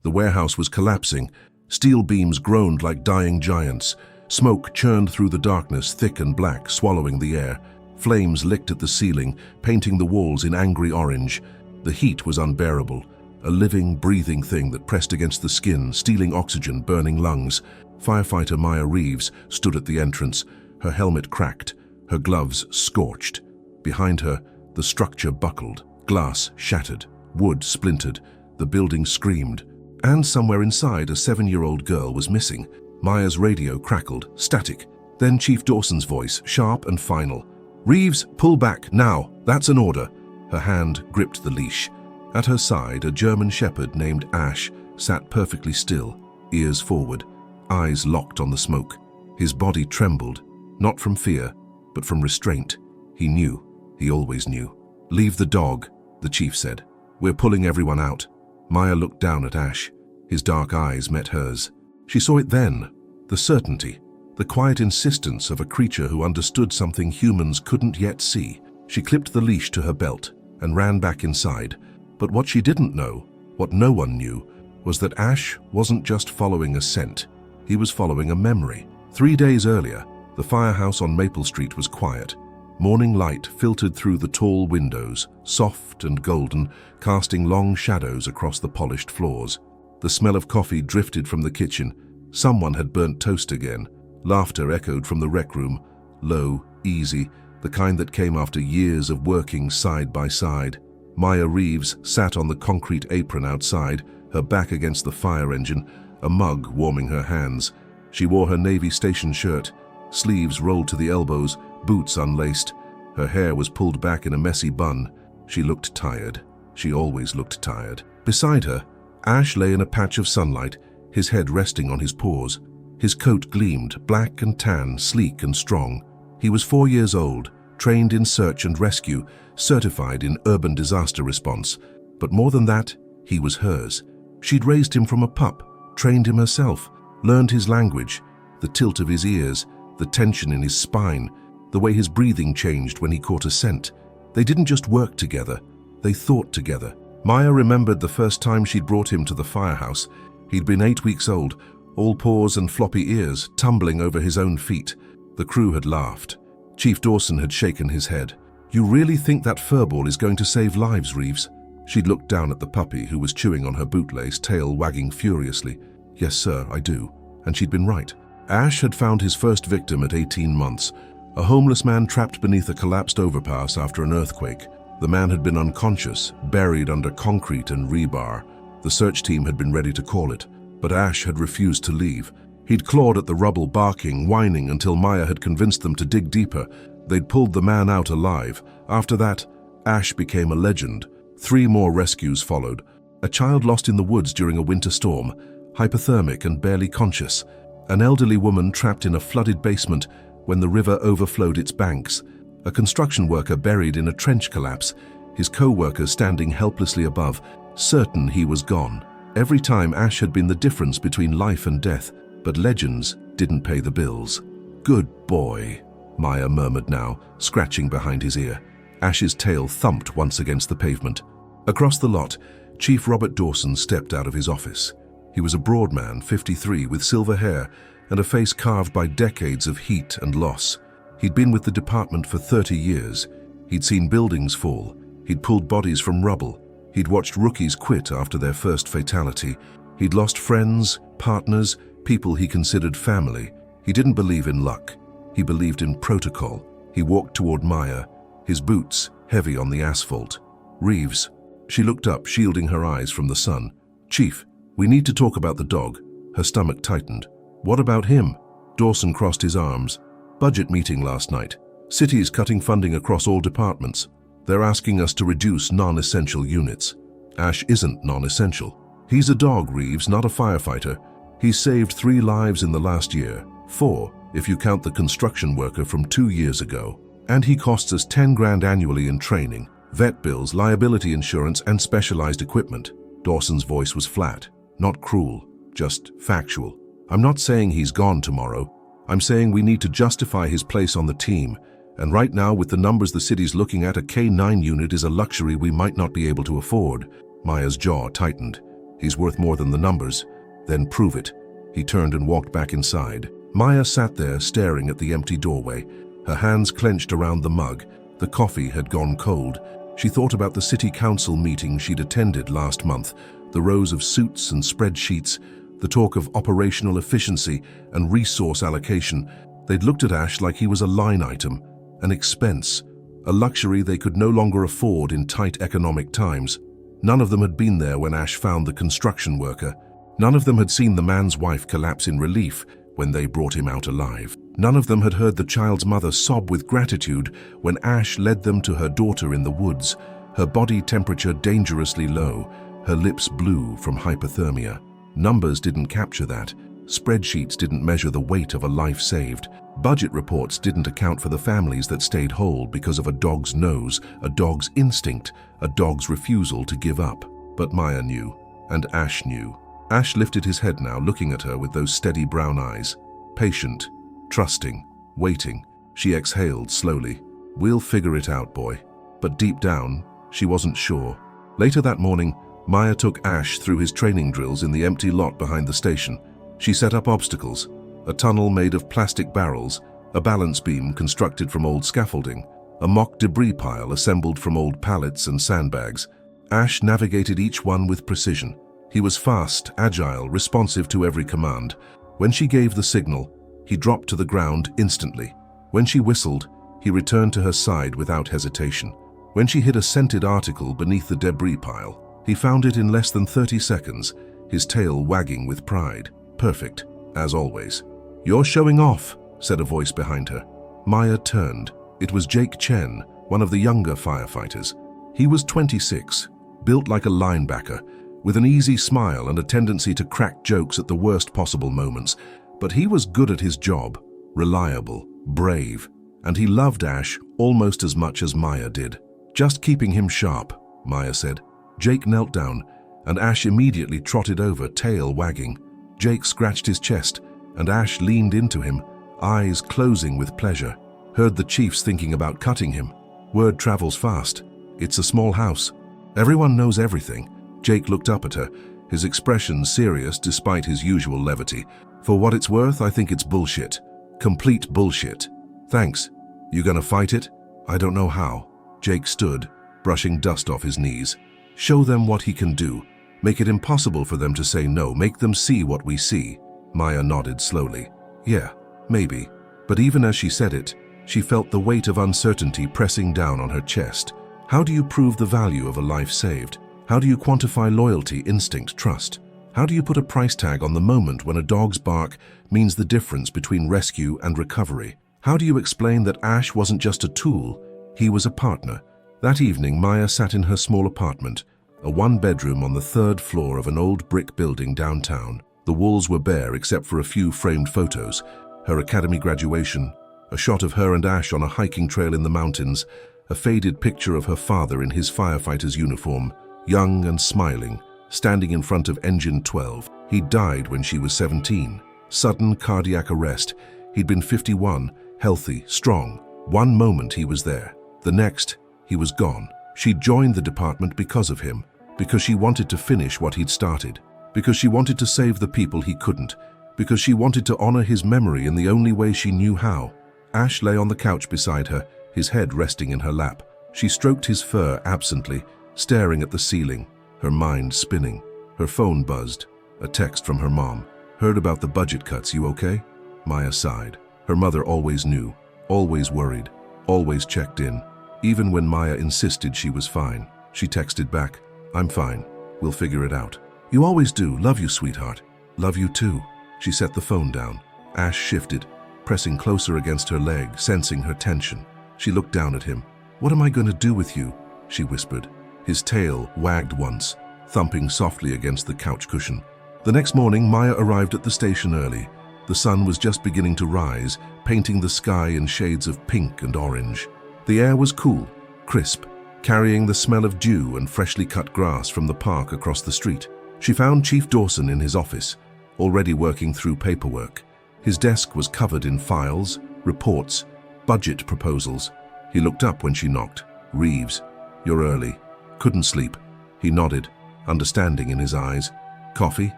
The warehouse was collapsing. Steel beams groaned like dying giants. Smoke churned through the darkness, thick and black, swallowing the air. Flames licked at the ceiling, painting the walls in angry orange. The heat was unbearable, a living, breathing thing that pressed against the skin, stealing oxygen, burning lungs. Firefighter Maya Reeves stood at the entrance, her helmet cracked, her gloves scorched. Behind her, the structure buckled, glass shattered, wood splintered. The building screamed. And somewhere inside, a 7-year-old girl was missing. Maya's radio crackled, static. Then Chief Dawson's voice, sharp and final. "Reeves, pull back, now. That's an order." Her hand gripped the leash. At her side, a German shepherd named Ash sat perfectly still, ears forward, eyes locked on the smoke. His body trembled, not from fear, but from restraint. He knew. He always knew. "Leave the dog," the chief said. "We're pulling everyone out." Maya looked down at Ash. His dark eyes met hers. She saw it then, the certainty, the quiet insistence of a creature who understood something humans couldn't yet see. She clipped the leash to her belt and ran back inside. But what she didn't know, what no one knew, was that Ash wasn't just following a scent. He was following a memory. 3 days earlier, the firehouse on Maple Street was quiet. Morning light filtered through the tall windows, soft and golden, casting long shadows across the polished floors. The smell of coffee drifted from the kitchen. Someone had burnt toast again. Laughter echoed from the rec room, low, easy, the kind that came after years of working side by side. Maya Reeves sat on the concrete apron outside, her back against the fire engine, a mug warming her hands. She wore her Navy station shirt, sleeves rolled to the elbows, boots unlaced. Her hair was pulled back in a messy bun. She looked tired. She always looked tired. Beside her, Ash lay in a patch of sunlight, his head resting on his paws. His coat gleamed, black and tan, sleek and strong. He was 4 years old, trained in search and rescue, certified in urban disaster response. But more than that, he was hers. She'd raised him from a pup, trained him herself, learned his language, the tilt of his ears, the tension in his spine, the way his breathing changed when he caught a scent. They didn't just work together, they thought together. Maya remembered the first time she'd brought him to the firehouse. He'd been 8 weeks old, all paws and floppy ears, tumbling over his own feet. The crew had laughed. Chief Dawson had shaken his head. "You really think that furball is going to save lives, Reeves?" She'd looked down at the puppy, who was chewing on her bootlace, tail wagging furiously. "Yes, sir, I do." And she'd been right. Ash had found his first victim at 18 months, a homeless man trapped beneath a collapsed overpass after an earthquake. The man had been unconscious, buried under concrete and rebar. The search team had been ready to call it, but Ash had refused to leave. He'd clawed at the rubble, barking, whining, until Maya had convinced them to dig deeper. They'd pulled the man out alive. After that, Ash became a legend. 3 more rescues followed. A child lost in the woods during a winter storm, hypothermic and barely conscious. An elderly woman trapped in a flooded basement when the river overflowed its banks. A construction worker buried in a trench collapse, his co-worker standing helplessly above, certain he was gone. Every time Ash had been the difference between life and death, but legends didn't pay the bills. "Good boy," Maya murmured now, scratching behind his ear. Ash's tail thumped once against the pavement. Across the lot, Chief Robert Dawson stepped out of his office. He was a broad man, 53, with silver hair and a face carved by decades of heat and loss. He'd been with the department for 30 years. He'd seen buildings fall. He'd pulled bodies from rubble. He'd watched rookies quit after their first fatality. He'd lost friends, partners, people he considered family. He didn't believe in luck. He believed in protocol. He walked toward Maya, his boots heavy on the asphalt. "Reeves." She looked up, shielding her eyes from the sun. "Chief, we need to talk about the dog." Her stomach tightened. "What about him?" Dawson crossed his arms. "Budget meeting last night. City's cutting funding across all departments. They're asking us to reduce non-essential units." "Ash isn't non-essential. He's a dog, Reeves, not a firefighter. He's saved 3 lives in the last year. 4, if you count the construction worker from 2 years ago. And he costs us 10 grand annually in training, vet bills, liability insurance, and specialized equipment." Dawson's voice was flat, not cruel, just factual. "I'm not saying he's gone tomorrow. I'm saying we need to justify his place on the team. And right now, with the numbers the city's looking at, a K-9 unit is a luxury we might not be able to afford." Maya's jaw tightened. He's worth more than the numbers. Then prove it. He turned and walked back inside. Maya sat there staring at the empty doorway, her hands clenched around the mug. The coffee had gone cold. She thought about the city council meeting she'd attended last month, the rows of suits and spreadsheets, the talk of operational efficiency and resource allocation. They'd looked at Ash like he was a line item, an expense, a luxury they could no longer afford in tight economic times. None of them had been there when Ash found the construction worker. None of them had seen the man's wife collapse in relief when they brought him out alive. None of them had heard the child's mother sob with gratitude when Ash led them to her daughter in the woods, her body temperature dangerously low, her lips blue from hypothermia. Numbers didn't capture that. Spreadsheets didn't measure the weight of a life saved. Budget reports didn't account for the families that stayed whole because of a dog's nose, a dog's instinct, a dog's refusal to give up. But Maya knew, and Ash knew. Ash lifted his head now, looking at her with those steady brown eyes. Patient, trusting, waiting. She exhaled slowly. "We'll figure it out, boy." But deep down, she wasn't sure. Later that morning, Maya took Ash through his training drills in the empty lot behind the station. She set up obstacles, a tunnel made of plastic barrels, a balance beam constructed from old scaffolding, a mock debris pile assembled from old pallets and sandbags. Ash navigated each one with precision. He was fast, agile, responsive to every command. When she gave the signal, he dropped to the ground instantly. When she whistled, he returned to her side without hesitation. When she hid a scented article beneath the debris pile, he found it in less than 30 seconds, his tail wagging with pride. Perfect, as always. "You're showing off," said a voice behind her. Maya turned. It was Jake Chen, one of the younger firefighters. He was 26, built like a linebacker, with an easy smile and a tendency to crack jokes at the worst possible moments. But he was good at his job, reliable, brave, and he loved Ash almost as much as Maya did. "Just keeping him sharp," Maya said. Jake knelt down, and Ash immediately trotted over, tail wagging. Jake scratched his chest, and Ash leaned into him, eyes closing with pleasure. Heard the chiefs thinking about cutting him. Word travels fast. It's a small house. Everyone knows everything. Jake looked up at her, his expression serious despite his usual levity. "For what it's worth, I think it's bullshit. Complete bullshit. Thanks. You gonna fight it?" "I don't know how." Jake stood, brushing dust off his knees. "Show them what he can do. Make it impossible for them to say no. Make them see what we see." Maya nodded slowly. "Yeah, maybe." But even as she said it, she felt the weight of uncertainty pressing down on her chest. How do you prove the value of a life saved? How do you quantify loyalty, instinct, trust? How do you put a price tag on the moment when a dog's bark means the difference between rescue and recovery? How do you explain that Ash wasn't just a tool, he was a partner? That evening, Maya sat in her small apartment, a one-bedroom on the 3rd floor of an old brick building downtown. The walls were bare except for a few framed photos, her academy graduation, a shot of her and Ash on a hiking trail in the mountains, a faded picture of her father in his firefighter's uniform, young and smiling, standing in front of Engine 12. He died when she was 17. Sudden cardiac arrest. He'd been 51, healthy, strong. One moment he was there. The next, he was gone. She'd joined the department because of him, because she wanted to finish what he'd started, because she wanted to save the people he couldn't, because she wanted to honor his memory in the only way she knew how. Ash lay on the couch beside her, his head resting in her lap. She stroked his fur absently, staring at the ceiling, her mind spinning. Her phone buzzed, a text from her mom. "Heard about the budget cuts, you okay?" Maya sighed. Her mother always knew, always worried, always checked in. Even when Maya insisted she was fine, she texted back, "I'm fine, we'll figure it out." "You always do. Love you, sweetheart." "Love you too." She set the phone down. Ash shifted, pressing closer against her leg, sensing her tension. She looked down at him. "What am I going to do with you?" she whispered. His tail wagged once, thumping softly against the couch cushion. The next morning, Maya arrived at the station early. The sun was just beginning to rise, painting the sky in shades of pink and orange. The air was cool, crisp, carrying the smell of dew and freshly cut grass from the park across the street. She found Chief Dawson in his office, already working through paperwork. His desk was covered in files, reports, budget proposals. He looked up when she knocked. "Reeves, you're early." "Couldn't sleep." He nodded, understanding in his eyes. Coffee?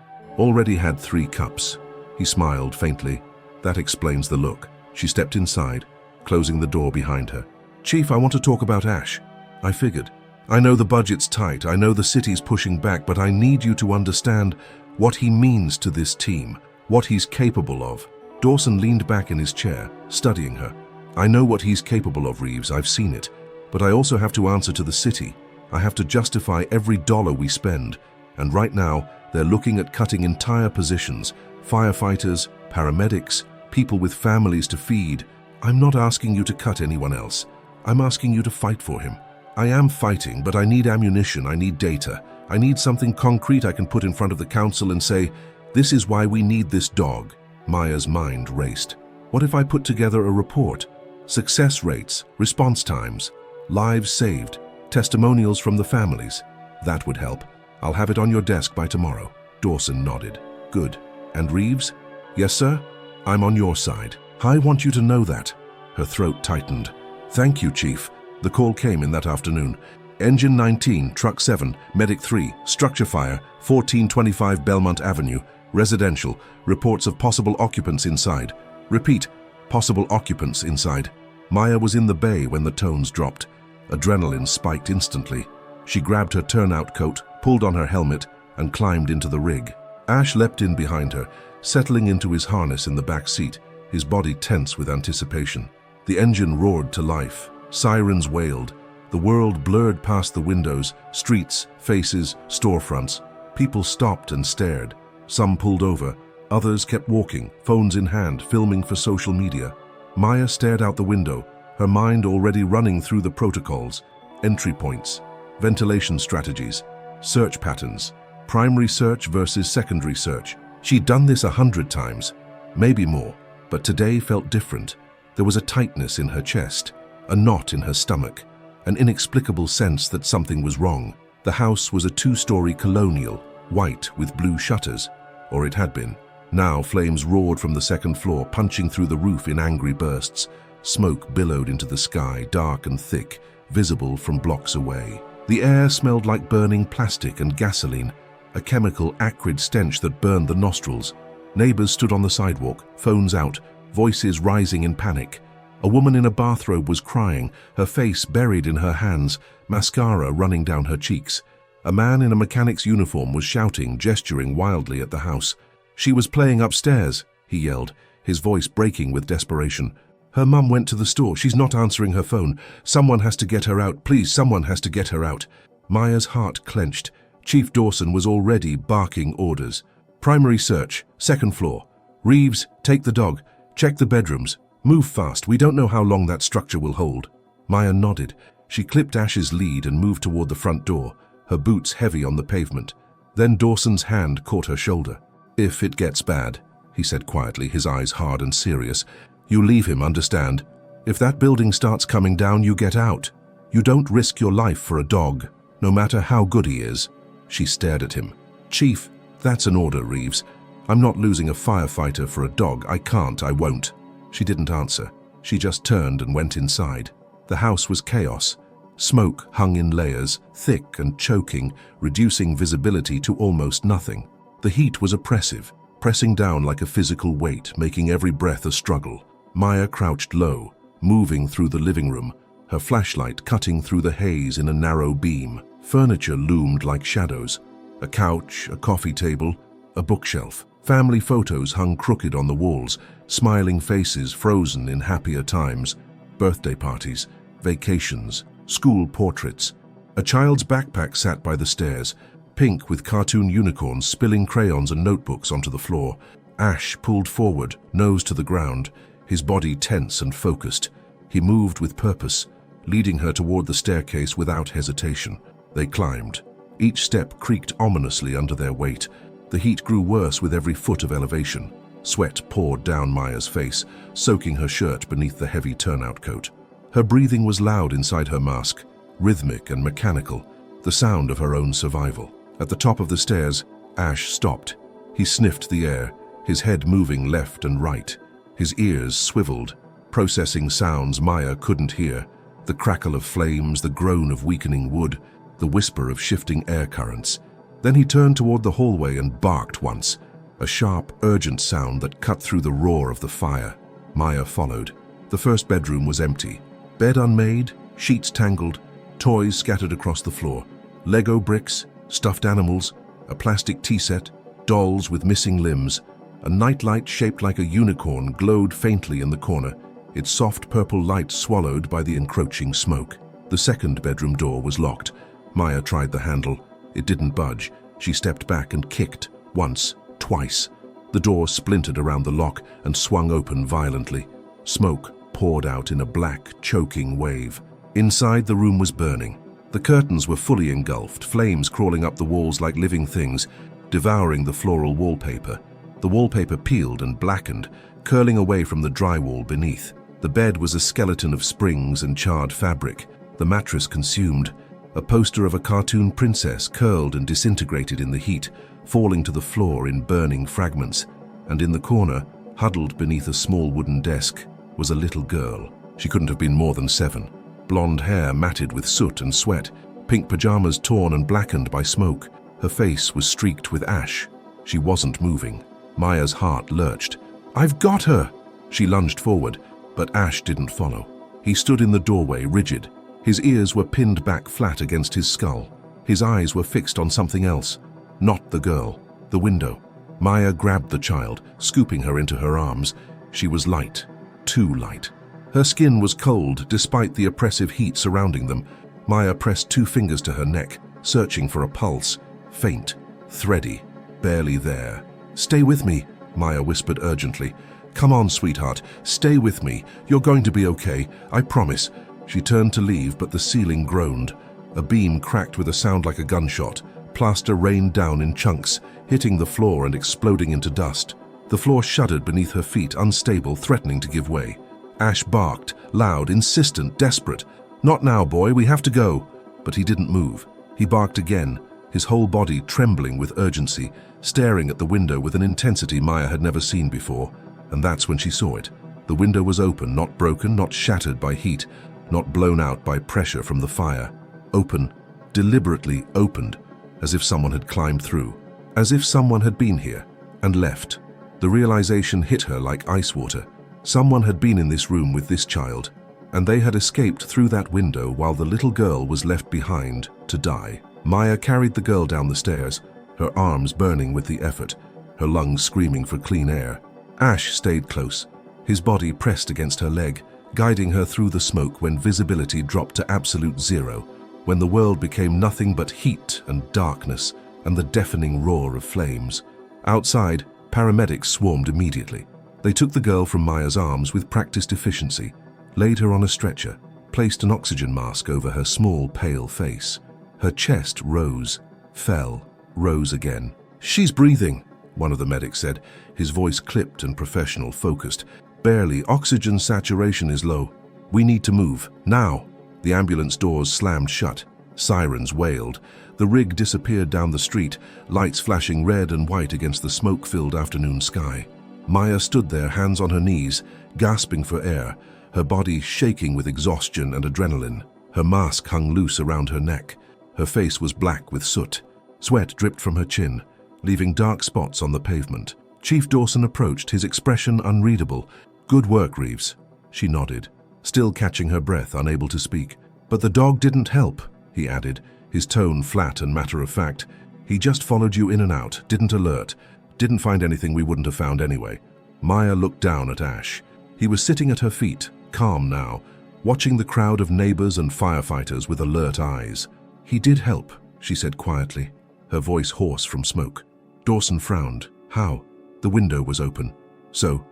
Already had 3 cups. He smiled faintly. That explains the look. She stepped inside, closing the door behind her. Chief, I want to talk about Ash. I figured. I know the budget's tight, I know the city's pushing back, but I need you to understand what he means to this team, what he's capable of. Dawson leaned back in his chair, studying her. I know what he's capable of, Reeves, I've seen it. But I also have to answer to the city. I have to justify every dollar we spend. And right now, they're looking at cutting entire positions. Firefighters, paramedics, people with families to feed. I'm not asking you to cut anyone else. I'm asking you to fight for him. I am fighting, but I need ammunition, I need data. I need something concrete I can put in front of the council and say, this is why we need this dog. Maya's mind raced. What if I put together a report? Success rates, response times, lives saved, testimonials from the families. That would help. I'll have it on your desk by tomorrow. Dawson nodded. Good. And Reeves? Yes, sir? I'm on your side. I want you to know that. Her throat tightened. Thank you, Chief. The call came in that afternoon. Engine 19, Truck 7, Medic 3, structure fire, 1425 Belmont Avenue, residential, reports of possible occupants inside. Repeat, possible occupants inside. Maya was in the bay when the tones dropped. Adrenaline spiked instantly. She grabbed her turnout coat, pulled on her helmet, and climbed into the rig. Ash leapt in behind her, settling into his harness in the back seat, his body tense with anticipation. The engine roared to life. Sirens wailed. The world blurred past the windows, streets, faces, storefronts. People stopped and stared. Some pulled over. Others kept walking, phones in hand, filming for social media. Maya stared out the window, her mind already running through the protocols, entry points, ventilation strategies, search patterns, primary search versus secondary search. She'd done this 100 times, maybe more, but today felt different. There was a tightness in her chest, a knot in her stomach, an inexplicable sense that something was wrong. The house was a 2-story colonial, white with blue shutters, or it had been. Now flames roared from the second floor, punching through the roof in angry bursts. Smoke billowed into the sky, dark and thick, visible from blocks away. The air smelled like burning plastic and gasoline, a chemical, acrid stench that burned the nostrils. Neighbors stood on the sidewalk, phones out, voices rising in panic. A woman in a bathrobe was crying, her face buried in her hands, mascara running down her cheeks. A man in a mechanic's uniform was shouting, gesturing wildly at the house. She was playing upstairs, he yelled, his voice breaking with desperation. Her mum went to the store. She's not answering her phone. Someone has to get her out. Please, someone has to get her out. Maya's heart clenched. Chief Dawson was already barking orders. Primary search, 2nd floor. Reeves, take the dog. Check the bedrooms. Move fast. We don't know how long that structure will hold. Maya nodded. She clipped Ash's lead and moved toward the front door, her boots heavy on the pavement. Then Dawson's hand caught her shoulder. If it gets bad, he said quietly, his eyes hard and serious, you leave him, understand? If that building starts coming down, you get out. You don't risk your life for a dog, no matter how good he is. She stared at him. Chief, that's an order, Reeves. I'm not losing a firefighter for a dog. I can't, I won't. She didn't answer. She just turned and went inside. The house was chaos. Smoke hung in layers, thick and choking, reducing visibility to almost nothing. The heat was oppressive, pressing down like a physical weight, making every breath a struggle. Maya crouched low, moving through the living room, her flashlight cutting through the haze in a narrow beam. Furniture loomed like shadows. A couch, a coffee table, a bookshelf. Family photos hung crooked on the walls, smiling faces frozen in happier times. Birthday parties, vacations, school portraits. A child's backpack sat by the stairs, pink with cartoon unicorns spilling crayons and notebooks onto the floor. Ash pulled forward, nose to the ground, his body tense and focused. He moved with purpose, leading her toward the staircase without hesitation. They climbed. Each step creaked ominously under their weight. The heat grew worse with every foot of elevation. Sweat poured down Maya's face, soaking her shirt beneath the heavy turnout coat. Her breathing was loud inside her mask, rhythmic and mechanical, the sound of her own survival. At the top of the stairs, Ash stopped. He sniffed the air, his head moving left and right. His ears swiveled, processing sounds Maya couldn't hear. The crackle of flames, the groan of weakening wood, the whisper of shifting air currents. Then he turned toward the hallway and barked once, a sharp, urgent sound that cut through the roar of the fire. Maya followed. The first bedroom was empty. Bed unmade, sheets tangled, toys scattered across the floor. Lego bricks, stuffed animals, a plastic tea set, dolls with missing limbs. A nightlight shaped like a unicorn glowed faintly in the corner, its soft purple light swallowed by the encroaching smoke. The second bedroom door was locked. Maya tried the handle. It didn't budge. She stepped back and kicked, once, twice. The door splintered around the lock and swung open violently. Smoke poured out in a black, choking wave. Inside, the room was burning. The curtains were fully engulfed, flames crawling up the walls like living things, devouring the floral wallpaper. The wallpaper peeled and blackened, curling away from the drywall beneath. The bed was a skeleton of springs and charred fabric, the mattress consumed. A poster of a cartoon princess curled and disintegrated in the heat, falling to the floor in burning fragments. And in the corner, huddled beneath a small wooden desk, was a little girl. She couldn't have been more than 7. Blonde hair matted with soot and sweat, pink pajamas torn and blackened by smoke. Her face was streaked with ash. She wasn't moving. Maya's heart lurched. "I've got her!" She lunged forward, but Ash didn't follow. He stood in the doorway, rigid. His ears were pinned back flat against his skull. His eyes were fixed on something else. Not the girl. The window. Maya grabbed the child, scooping her into her arms. She was light. Too light. Her skin was cold, despite the oppressive heat surrounding them. Maya pressed 2 fingers to her neck, searching for a pulse. Faint. Thready. Barely there. "Stay with me," Maya whispered urgently. "Come on, sweetheart. Stay with me. You're going to be okay. I promise." She turned to leave, but the ceiling groaned. A beam cracked with a sound like a gunshot. Plaster rained down in chunks, hitting the floor and exploding into dust. The floor shuddered beneath her feet, unstable, threatening to give way. Ash barked, loud, insistent, desperate. "Not now, boy. We have to go." But he didn't move. He barked again, his whole body trembling with urgency, staring at the window with an intensity Maya had never seen before. And that's when she saw it. The window was open, not broken, not shattered by heat, not blown out by pressure from the fire. Open, deliberately opened, as if someone had climbed through, as if someone had been here and left. The realization hit her like ice water. Someone had been in this room with this child, and they had escaped through that window while the little girl was left behind to die. Maya carried the girl down the stairs, her arms burning with the effort, her lungs screaming for clean air. Ash stayed close, his body pressed against her leg, guiding her through the smoke when visibility dropped to absolute zero, when the world became nothing but heat and darkness and the deafening roar of flames. Outside, paramedics swarmed immediately. They took the girl from Maya's arms with practiced efficiency, laid her on a stretcher, placed an oxygen mask over her small, pale face. Her chest rose, fell, rose again. "She's breathing," one of the medics said, his voice clipped and professional, focused. "Barely. Oxygen saturation is low. We need to move. Now." The ambulance doors slammed shut. Sirens wailed. The rig disappeared down the street, lights flashing red and white against the smoke-filled afternoon sky. Maya stood there, hands on her knees, gasping for air, her body shaking with exhaustion and adrenaline. Her mask hung loose around her neck. Her face was black with soot. Sweat dripped from her chin, leaving dark spots on the pavement. Chief Dawson approached, his expression unreadable. "Good work, Reeves." She nodded, still catching her breath, unable to speak. "But the dog didn't help," he added, his tone flat and matter-of-fact. "He just followed you in and out, didn't alert, didn't find anything we wouldn't have found anyway." Maya looked down at Ash. He was sitting at her feet, calm now, watching the crowd of neighbors and firefighters with alert eyes. "He did help," she said quietly, her voice hoarse from smoke. Dawson frowned. "How?" The window was open. So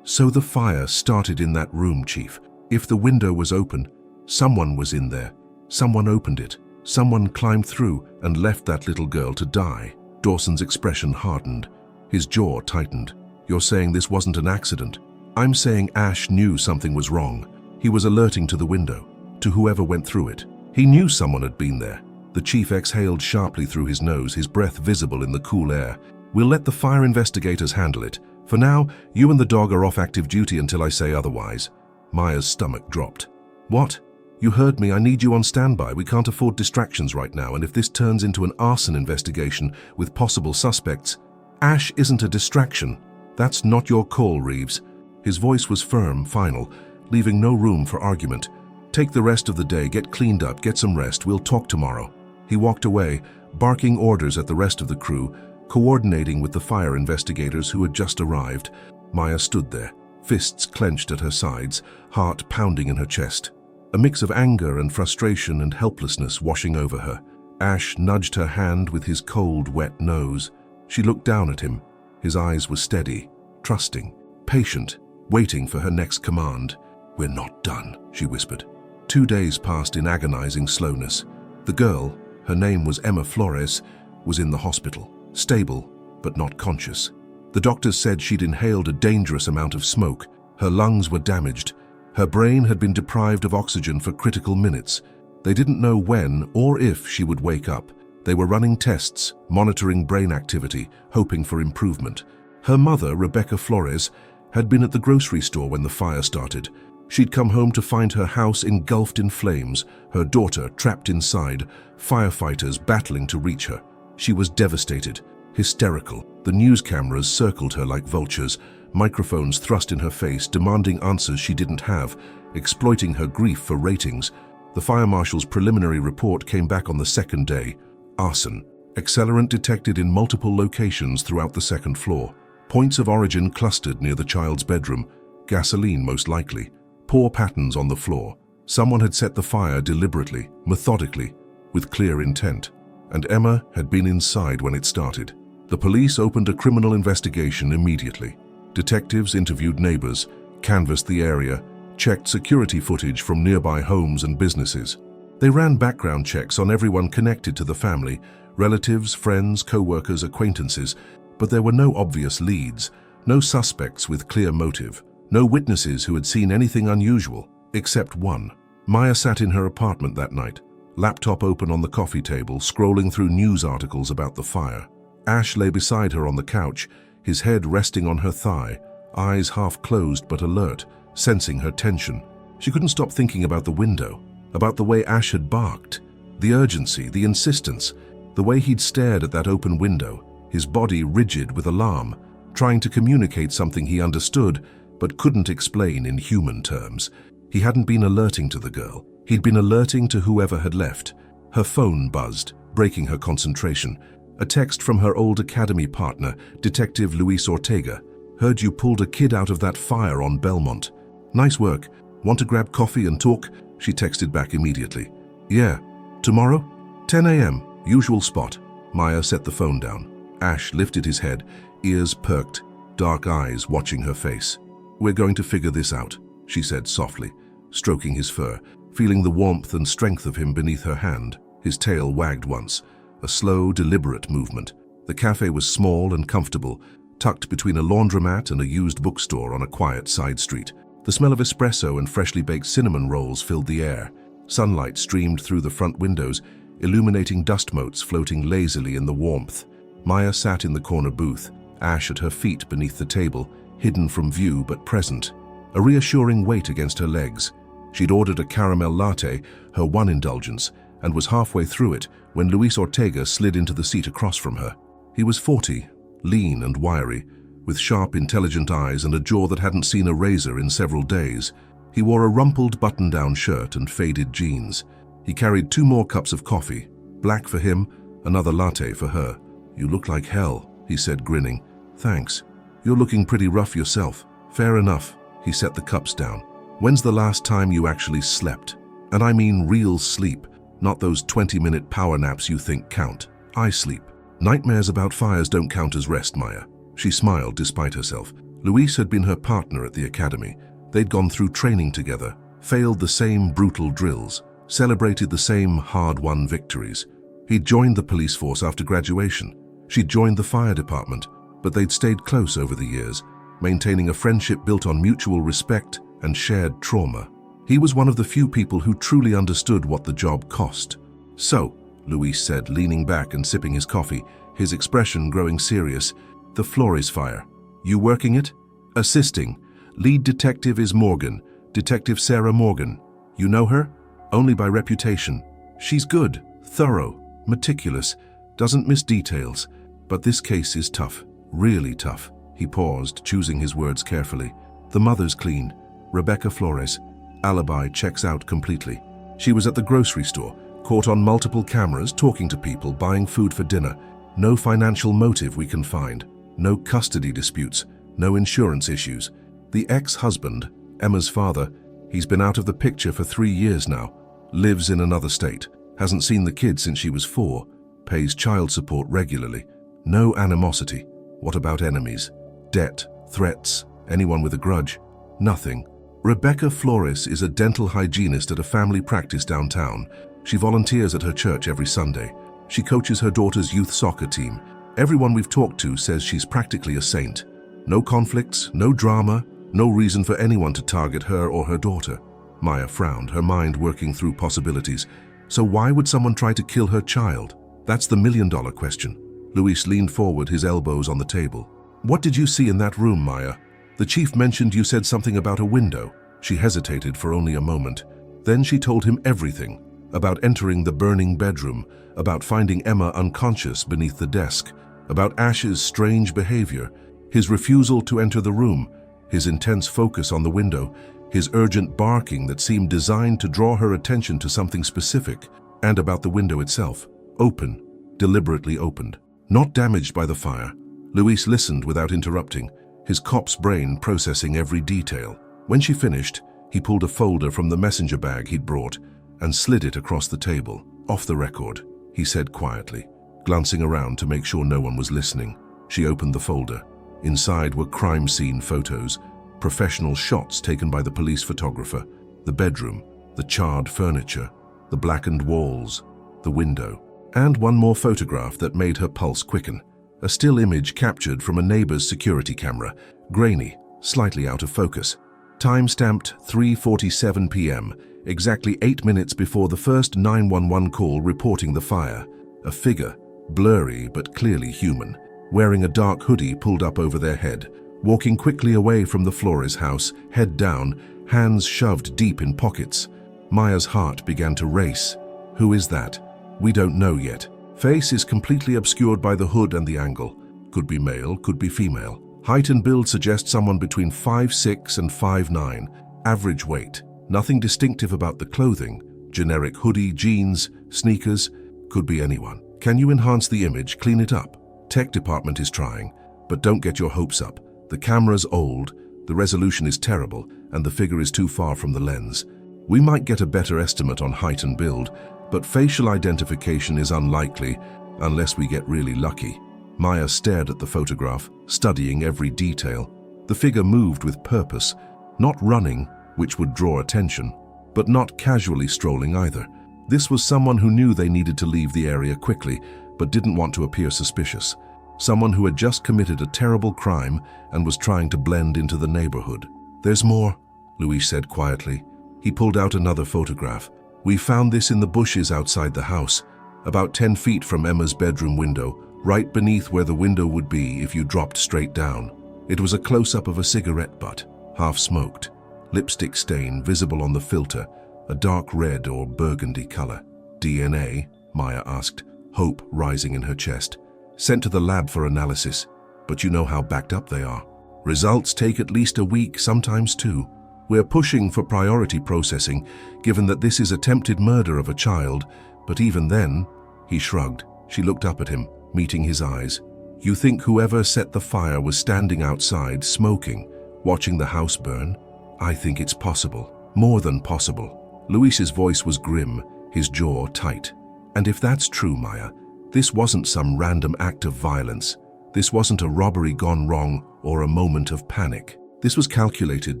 the fire started in that room, Chief. If the window was open, someone was in there. Someone opened it. Someone climbed through and left that little girl to die. Dawson's expression hardened. His jaw tightened. "You're saying this wasn't an accident?" "I'm saying Ash knew something was wrong. He was alerting to the window, to whoever went through it. He knew someone had been there." The chief exhaled sharply through his nose, his breath visible in the cool air. "We'll let the fire investigators handle it. For now, you and the dog are off active duty until I say otherwise." Maya's stomach dropped. "What?" You heard me, I need you on standby. We can't afford distractions right now, and if this turns into an arson investigation with possible suspects, Ash isn't a distraction. That's not your call, Reeves. His voice was firm, final, leaving no room for argument. Take the rest of the day, get cleaned up, get some rest. We'll talk tomorrow. He walked away, barking orders at the rest of the crew, coordinating with the fire investigators who had just arrived. Maya stood there, fists clenched at her sides, heart pounding in her chest. A mix of anger and frustration and helplessness washing over her. Ash nudged her hand with his cold, wet nose. She looked down at him. His eyes were steady, trusting, patient, waiting for her next command. "We're not done," she whispered. 2 days passed in agonizing slowness. The girl, her name was Emma Flores, was in the hospital, stable but not conscious. The doctors said she'd inhaled a dangerous amount of smoke. Her lungs were damaged. Her brain had been deprived of oxygen for critical minutes. They didn't know when or if she would wake up. They were running tests, monitoring brain activity, hoping for improvement. Her mother, Rebecca Flores, had been at the grocery store when the fire started. She'd come home to find her house engulfed in flames, her daughter trapped inside, firefighters battling to reach her. She was devastated, hysterical. The news cameras circled her like vultures, microphones thrust in her face, demanding answers she didn't have, exploiting her grief for ratings. The fire marshal's preliminary report came back on the second day. Arson. Accelerant detected in multiple locations throughout the second floor. Points of origin clustered near the child's bedroom. Gasoline, most likely. Poor patterns on the floor. Someone had set the fire deliberately, methodically, with clear intent. And Emma had been inside when it started. The police opened a criminal investigation immediately. Detectives interviewed neighbors, canvassed the area, checked security footage from nearby homes and businesses. They ran background checks on everyone connected to the family, relatives, friends, co-workers, acquaintances, but there were no obvious leads, no suspects with clear motive, no witnesses who had seen anything unusual, except one. Maya sat in her apartment that night, laptop open on the coffee table, scrolling through news articles about the fire. Ash lay beside her on the couch, his head resting on her thigh, eyes half closed but alert, sensing her tension. She couldn't stop thinking about the window, about the way Ash had barked, the urgency, the insistence, the way he'd stared at that open window, his body rigid with alarm, trying to communicate something he understood but couldn't explain in human terms. He hadn't been alerting to the girl. He'd been alerting to whoever had left. Her phone buzzed, breaking her concentration. A text from her old academy partner, Detective Luis Ortega. "Heard you pulled a kid out of that fire on Belmont. Nice work. Want to grab coffee and talk?" She texted back immediately. "Yeah. Tomorrow? 10 a.m. Usual spot." Maya set the phone down. Ash lifted his head, ears perked, dark eyes watching her face. "We're going to figure this out," she said softly, stroking his fur, feeling the warmth and strength of him beneath her hand. His tail wagged once, a slow, deliberate movement. The cafe was small and comfortable, tucked between a laundromat and a used bookstore on a quiet side street. The smell of espresso and freshly baked cinnamon rolls filled the air. Sunlight streamed through the front windows, illuminating dust motes floating lazily in the warmth. Maya sat in the corner booth, Ash at her feet beneath the table, hidden from view but present. A reassuring weight against her legs. She'd ordered a caramel latte, her one indulgence, and was halfway through it when Luis Ortega slid into the seat across from her. He was 40, lean and wiry, with sharp, intelligent eyes and a jaw that hadn't seen a razor in several days. He wore a rumpled button-down shirt and faded jeans. He carried 2 more cups of coffee, black for him, another latte for her. "You look like hell," he said, grinning. "Thanks. You're looking pretty rough yourself." "Fair enough." He set the cups down. "When's the last time you actually slept? And I mean real sleep, not those 20-minute power naps you think count. I sleep. Nightmares about fires don't count as rest, Maya." She smiled despite herself. Luis had been her partner at the academy. They'd gone through training together, failed the same brutal drills, celebrated the same hard-won victories. He'd joined the police force after graduation. She'd joined the fire department, but they'd stayed close over the years, maintaining a friendship built on mutual respect and shared trauma. He was one of the few people who truly understood what the job cost. "So," Luis said, leaning back and sipping his coffee, his expression growing serious, "the Flores fire. You working it?" "Assisting. Lead detective is Morgan, Detective Sarah Morgan. You know her?" Only by reputation. She's good, thorough, meticulous, doesn't miss details. But this case is tough, really tough. He paused, choosing his words carefully. The mother's clean. Rebecca Flores. Alibi checks out completely. She was at the grocery store, caught on multiple cameras, talking to people, buying food for dinner. No financial motive we can find. No custody disputes. No insurance issues. The ex-husband, Emma's father, he's been out of the picture for 3 years now. Lives in another state. Hasn't seen the kid since she was 4. Pays child support regularly. No animosity. What about enemies? Debt, threats, anyone with a grudge? Nothing. Rebecca Flores is a dental hygienist at a family practice downtown. She volunteers at her church every Sunday. She coaches her daughter's youth soccer team. Everyone we've talked to says she's practically a saint. No conflicts, no drama, no reason for anyone to target her or her daughter. Maya frowned, her mind working through possibilities. So why would someone try to kill her child? That's the million-dollar question. Luis leaned forward, his elbows on the table. What did you see in that room, Maya? The chief mentioned you said something about a window. She hesitated for only a moment. Then she told him everything. About entering the burning bedroom, about finding Emma unconscious beneath the desk, about Ash's strange behavior, his refusal to enter the room, his intense focus on the window, his urgent barking that seemed designed to draw her attention to something specific, and about the window itself. Open, deliberately opened. Not damaged by the fire. Luis listened without interrupting, his cop's brain processing every detail. When she finished, he pulled a folder from the messenger bag he'd brought and slid it across the table. Off the record, he said quietly, glancing around to make sure no one was listening. She opened the folder. Inside were crime scene photos, professional shots taken by the police photographer, the bedroom, the charred furniture, the blackened walls, the window, and one more photograph that made her pulse quicken. A still image captured from a neighbor's security camera, grainy, slightly out of focus. Time-stamped 3:47 p.m., exactly 8 minutes before the first 911 call reporting the fire. A figure, blurry but clearly human, wearing a dark hoodie pulled up over their head, walking quickly away from the Flores house, head down, hands shoved deep in pockets. Maya's heart began to race. Who is that? We don't know yet. Face is completely obscured by the hood and the angle. Could be male, could be female. Height and build suggest someone between 5'6" and 5'9". Average weight. Nothing distinctive about the clothing. Generic hoodie, jeans, sneakers. Could be anyone. Can you enhance the image, clean it up? Tech department is trying, but don't get your hopes up. The camera's old, the resolution is terrible, and the figure is too far from the lens. We might get a better estimate on height and build, but facial identification is unlikely unless we get really lucky. Maya stared at the photograph, studying every detail. The figure moved with purpose, not running, which would draw attention, but not casually strolling either. This was someone who knew they needed to leave the area quickly, but didn't want to appear suspicious. Someone who had just committed a terrible crime and was trying to blend into the neighborhood. There's more, Luis said quietly. He pulled out another photograph. We found this in the bushes outside the house, about 10 feet from Emma's bedroom window, right beneath where the window would be if you dropped straight down. It was a close-up of a cigarette butt, half-smoked. Lipstick stain visible on the filter, a dark red or burgundy color. DNA? Maya asked, hope rising in her chest. Sent to the lab for analysis, but you know how backed up they are. Results take at least a week, sometimes 2. We're pushing for priority processing, given that this is attempted murder of a child, but even then, he shrugged. She looked up at him, meeting his eyes. You think whoever set the fire was standing outside, smoking, watching the house burn? I think it's possible, more than possible. Luis's voice was grim, his jaw tight. And if that's true, Maya, this wasn't some random act of violence. This wasn't a robbery gone wrong or a moment of panic. This was calculated,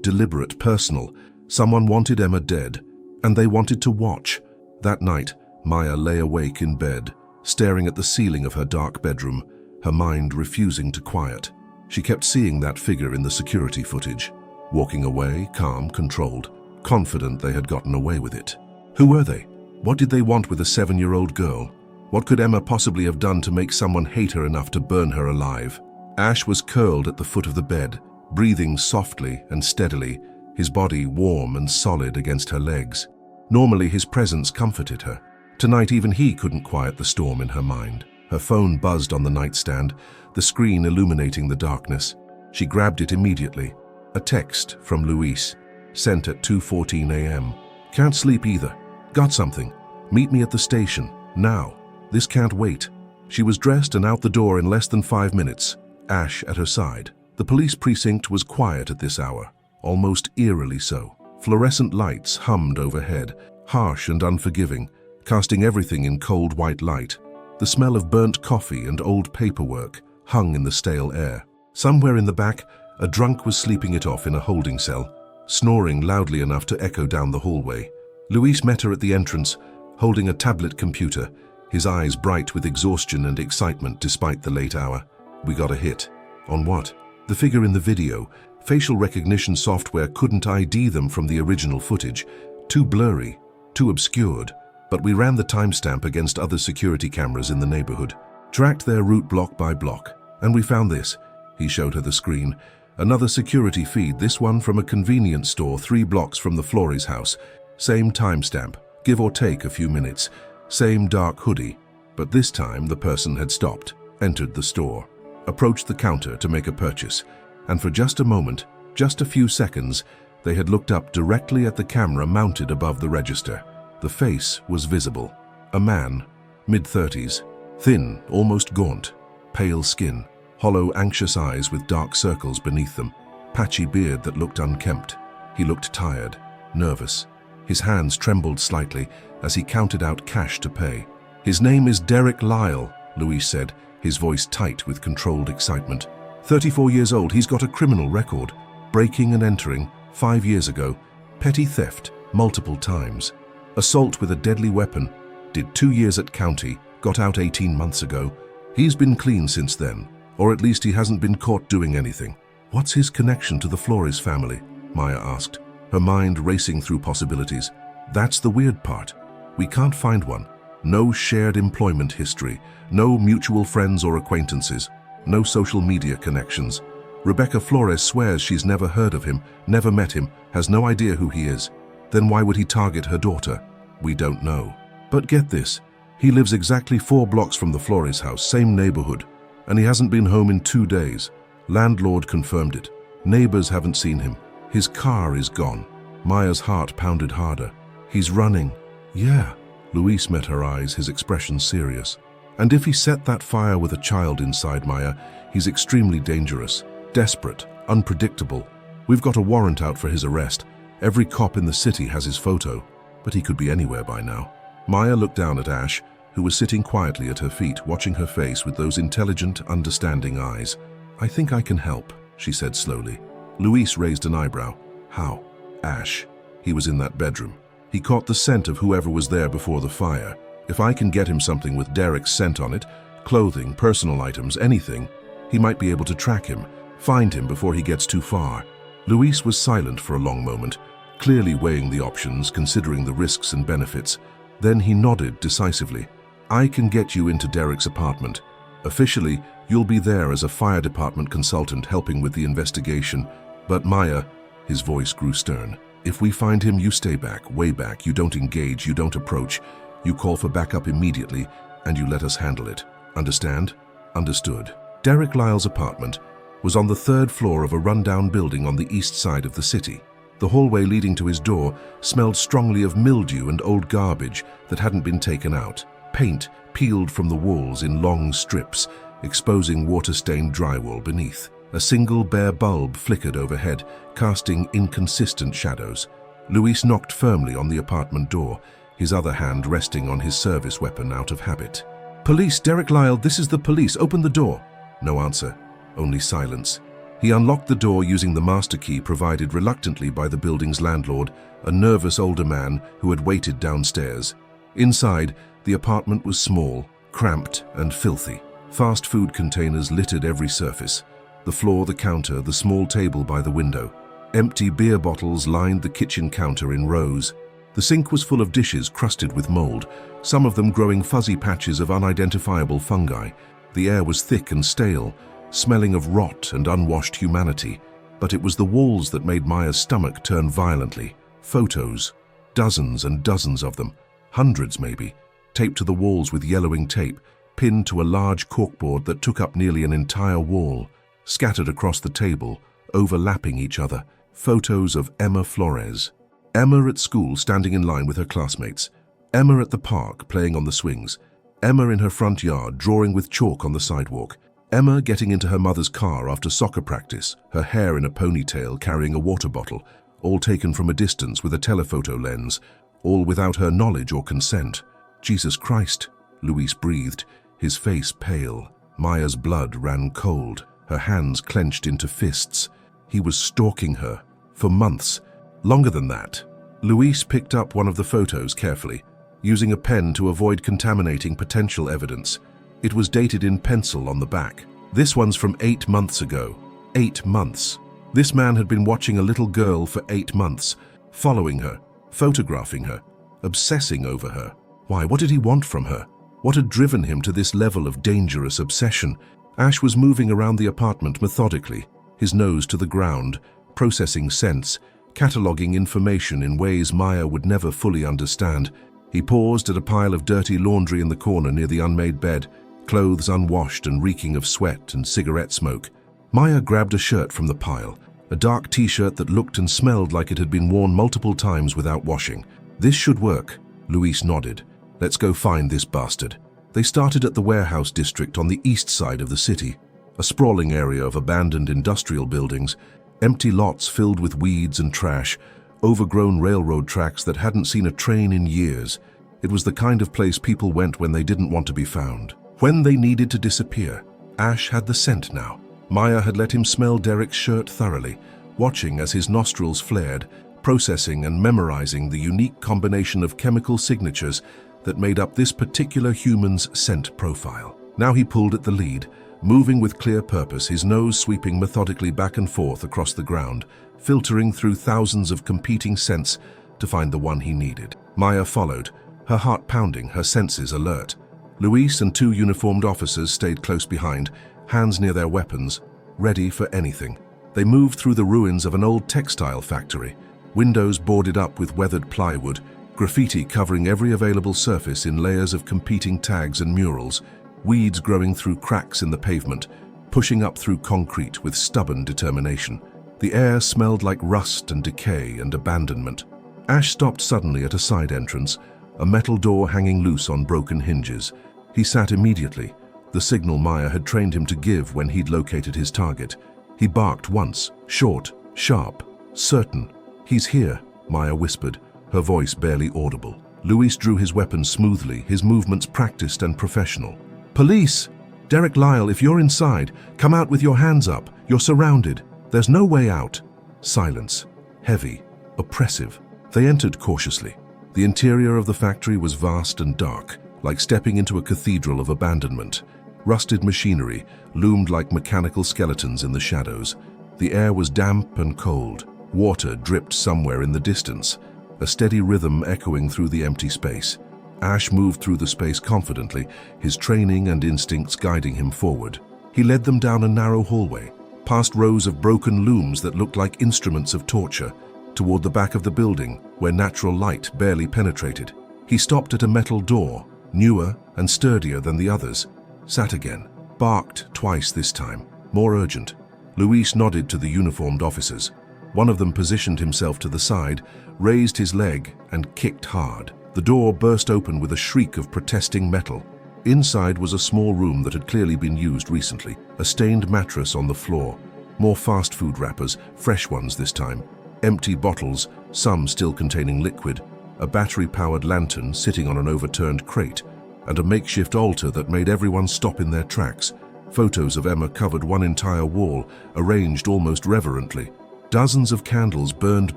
deliberate, personal. Someone wanted Emma dead, and they wanted to watch. That night, Maya lay awake in bed, staring at the ceiling of her dark bedroom, her mind refusing to quiet. She kept seeing that figure in the security footage, walking away, calm, controlled, confident they had gotten away with it. Who were they? What did they want with a 7-year-old girl? What could Emma possibly have done to make someone hate her enough to burn her alive? Ash was curled at the foot of the bed, breathing softly and steadily, his body warm and solid against her legs. Normally his presence comforted her. Tonight even he couldn't quiet the storm in her mind. Her phone buzzed on the nightstand, the screen illuminating the darkness. She grabbed it immediately. A text from Luis, sent at 2:14 a.m. "Can't sleep either. Got something. Meet me at the station, now. This can't wait." She was dressed and out the door in less than 5 minutes, Ash at her side. The police precinct was quiet at this hour, almost eerily so. Fluorescent lights hummed overhead, harsh and unforgiving, casting everything in cold white light. The smell of burnt coffee and old paperwork hung in the stale air. Somewhere in the back, a drunk was sleeping it off in a holding cell, snoring loudly enough to echo down the hallway. Luis met her at the entrance, holding a tablet computer, his eyes bright with exhaustion and excitement despite the late hour. "We got a hit." "On what?" "The figure in the video. Facial recognition software couldn't ID them from the original footage. Too blurry, too obscured. But we ran the timestamp against other security cameras in the neighborhood. Tracked their route block by block. And we found this." He showed her the screen. "Another security feed, this one from a convenience store 3 blocks from the Flores house. Same timestamp, give or take a few minutes. Same dark hoodie. But this time the person had stopped, entered the store, approached the counter to make a purchase. And for just a moment, just a few seconds, they had looked up directly at the camera mounted above the register. The face was visible. A man, mid-30s, thin, almost gaunt, pale skin, hollow, anxious eyes with dark circles beneath them, patchy beard that looked unkempt. He looked tired, nervous. His hands trembled slightly as he counted out cash to pay. "His name is Derek Lyle," Luis said, his voice tight with controlled excitement. 34 years old, he's got a criminal record. Breaking and entering, 5 years ago. Petty theft, multiple times. Assault with a deadly weapon. Did 2 years at county, got out 18 months ago. He's been clean since then, or at least he hasn't been caught doing anything." "What's his connection to the Flores family?" Maya asked, her mind racing through possibilities. "That's the weird part. We can't find one. No shared employment history, no mutual friends or acquaintances, no social media connections. Rebecca Flores swears she's never heard of him, never met him, has no idea who he is. Then why would he target her daughter? We don't know. But get this, he lives exactly 4 blocks from the Flores house, same neighborhood, and he hasn't been home in 2 days. Landlord confirmed it. Neighbors haven't seen him. His car is gone." Maya's heart pounded harder. "He's running." "Yeah." Luis met her eyes, his expression serious. "And if he set that fire with a child inside, Maya, he's extremely dangerous, desperate, unpredictable. We've got a warrant out for his arrest. Every cop in the city has his photo, but he could be anywhere by now." Maya looked down at Ash, who was sitting quietly at her feet, watching her face with those intelligent, understanding eyes. "I think I can help," she said slowly. Luis raised an eyebrow. "How?" "Ash. He was in that bedroom. He caught the scent of whoever was there before the fire. If I can get him something with Derek's scent on it, clothing, personal items, anything, he might be able to track him, find him before he gets too far." Luis was silent for a long moment, clearly weighing the options, considering the risks and benefits. Then he nodded decisively. "I can get you into Derek's apartment. Officially, you'll be there as a fire department consultant helping with the investigation. But Maya," his voice grew stern, "if we find him, you stay back, way back. You don't engage, you don't approach. You call for backup immediately, and you let us handle it. Understand?" "Understood." Derek Lyle's apartment was on the 3rd floor of a rundown building on the east side of the city. The hallway leading to his door smelled strongly of mildew and old garbage that hadn't been taken out. Paint peeled from the walls in long strips, exposing water-stained drywall beneath. A single bare bulb flickered overhead, casting inconsistent shadows. Luis knocked firmly on the apartment door, his other hand resting on his service weapon out of habit. "Police, Derek Lyle, this is the police. Open the door." No answer, only silence. He unlocked the door using the master key provided reluctantly by the building's landlord, a nervous older man who had waited downstairs. Inside, the apartment was small, cramped, and filthy. Fast food containers littered every surface. The floor, the counter, the small table by the window. Empty beer bottles lined the kitchen counter in rows. The sink was full of dishes crusted with mold, some of them growing fuzzy patches of unidentifiable fungi. The air was thick and stale, smelling of rot and unwashed humanity. But it was the walls that made Maya's stomach turn violently. Photos. Dozens and dozens of them, hundreds maybe, taped to the walls with yellowing tape, pinned to a large corkboard that took up nearly an entire wall, scattered across the table, overlapping each other. Photos of Emma Flores. Emma at school standing in line with her classmates. Emma at the park playing on the swings. Emma in her front yard drawing with chalk on the sidewalk. Emma getting into her mother's car after soccer practice, her hair in a ponytail carrying a water bottle, all taken from a distance with a telephoto lens, all without her knowledge or consent. Jesus Christ, Luis breathed, his face pale. Maya's blood ran cold, her hands clenched into fists. He was stalking her, for months, longer than that. Luis picked up one of the photos carefully, using a pen to avoid contaminating potential evidence. It was dated in pencil on the back. This one's from 8 months ago. 8 months. This man had been watching a little girl for 8 months, following her, photographing her, obsessing over her. Why, what did he want from her? What had driven him to this level of dangerous obsession? Ash was moving around the apartment methodically, his nose to the ground, processing scents, cataloging information in ways Maya would never fully understand. He paused at a pile of dirty laundry in the corner near the unmade bed, clothes unwashed and reeking of sweat and cigarette smoke. Maya grabbed a shirt from the pile, a dark t-shirt that looked and smelled like it had been worn multiple times without washing. This should work, Luis nodded. Let's go find this bastard. They started at the warehouse district on the east side of the city, a sprawling area of abandoned industrial buildings, empty lots filled with weeds and trash, overgrown railroad tracks that hadn't seen a train in years. It was the kind of place people went when they didn't want to be found, when they needed to disappear. Ash had the scent now. Maya had let him smell Derek's shirt thoroughly, watching as his nostrils flared, processing and memorizing the unique combination of chemical signatures that made up this particular human's scent profile. Now he pulled at the lead, moving with clear purpose, his nose sweeping methodically back and forth across the ground, filtering through thousands of competing scents to find the one he needed. Maya followed, her heart pounding, her senses alert. Luis and 2 uniformed officers stayed close behind, hands near their weapons, ready for anything. They moved through the ruins of an old textile factory, windows boarded up with weathered plywood, graffiti covering every available surface in layers of competing tags and murals, weeds growing through cracks in the pavement, pushing up through concrete with stubborn determination. The air smelled like rust and decay and abandonment. Ash stopped suddenly at a side entrance, a metal door hanging loose on broken hinges. He sat immediately, the signal Maya had trained him to give when he'd located his target. He barked once, short, sharp, certain. "He's here," Maya whispered, her voice barely audible. Luis drew his weapon smoothly, his movements practiced and professional. "Police! Derek Lyle, if you're inside, come out with your hands up. You're surrounded. There's no way out." Silence. Heavy. Oppressive. They entered cautiously. The interior of the factory was vast and dark, like stepping into a cathedral of abandonment. Rusted machinery loomed like mechanical skeletons in the shadows. The air was damp and cold. Water dripped somewhere in the distance, a steady rhythm echoing through the empty space. Ash moved through the space confidently, his training and instincts guiding him forward. He led them down a narrow hallway, past rows of broken looms that looked like instruments of torture, toward the back of the building, where natural light barely penetrated. He stopped at a metal door, newer and sturdier than the others, sat again, barked twice this time, more urgent. Luis nodded to the uniformed officers. One of them positioned himself to the side, raised his leg, and kicked hard. The door burst open with a shriek of protesting metal. Inside was a small room that had clearly been used recently, a stained mattress on the floor, more fast food wrappers, fresh ones this time, empty bottles, some still containing liquid, a battery-powered lantern sitting on an overturned crate, and a makeshift altar that made everyone stop in their tracks. Photos of Emma covered one entire wall, arranged almost reverently. Dozens of candles burned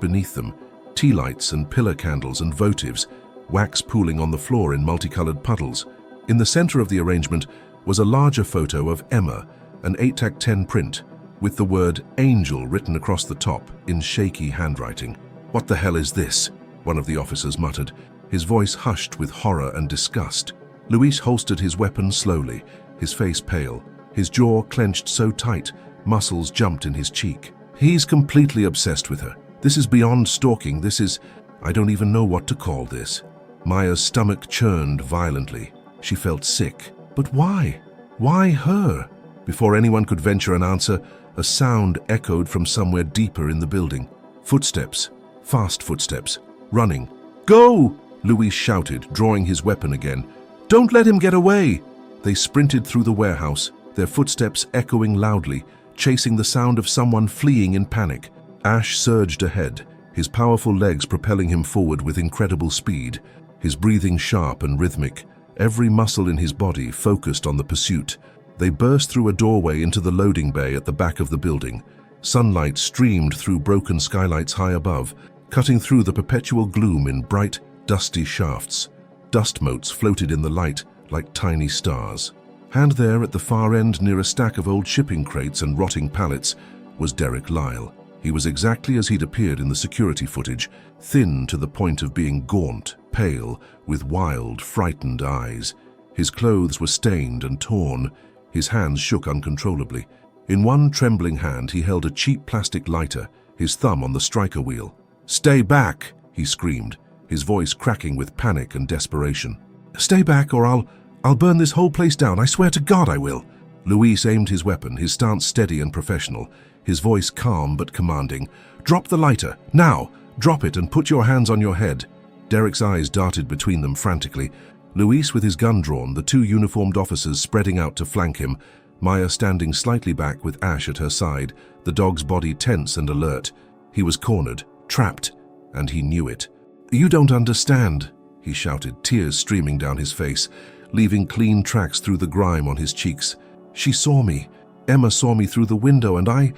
beneath them, tea lights and pillar candles and votives, wax pooling on the floor in multicolored puddles. In the center of the arrangement was a larger photo of Emma, an 8x10 print, with the word "Angel" written across the top in shaky handwriting. "What the hell is this?" one of the officers muttered, his voice hushed with horror and disgust. Luis holstered his weapon slowly, his face pale, his jaw clenched so tight, muscles jumped in his cheek. "He's completely obsessed with her. This is beyond stalking, this is..." I don't even know what to call this. Maya's stomach churned violently. She felt sick. But why? Why her? Before anyone could venture an answer, a sound echoed from somewhere deeper in the building. Footsteps. Fast footsteps. Running. "Go!" Luis shouted, drawing his weapon again. "Don't let him get away!" They sprinted through the warehouse, their footsteps echoing loudly, chasing the sound of someone fleeing in panic. Ash surged ahead, his powerful legs propelling him forward with incredible speed, his breathing sharp and rhythmic, every muscle in his body focused on the pursuit. They burst through a doorway into the loading bay at the back of the building. Sunlight streamed through broken skylights high above, cutting through the perpetual gloom in bright, dusty shafts. Dust motes floated in the light like tiny stars. And there, at the far end, near a stack of old shipping crates and rotting pallets, was Derek Lyle. He was exactly as he'd appeared in the security footage, thin to the point of being gaunt, pale, with wild, frightened eyes. His clothes were stained and torn. His hands shook uncontrollably. In one trembling hand, he held a cheap plastic lighter, his thumb on the striker wheel. "Stay back!" he screamed, his voice cracking with panic and desperation. "Stay back, or I'll burn this whole place down. I swear to God I will." Luis aimed his weapon, his stance steady and professional, his voice calm but commanding. "Drop the lighter, now! Drop it and put your hands on your head." Derek's eyes darted between them frantically. Luis with his gun drawn, the two uniformed officers spreading out to flank him, Maya standing slightly back with Ash at her side, the dog's body tense and alert. He was cornered, trapped, and he knew it. "You don't understand," he shouted, tears streaming down his face, leaving clean tracks through the grime on his cheeks. "She saw me. Emma saw me through the window, and I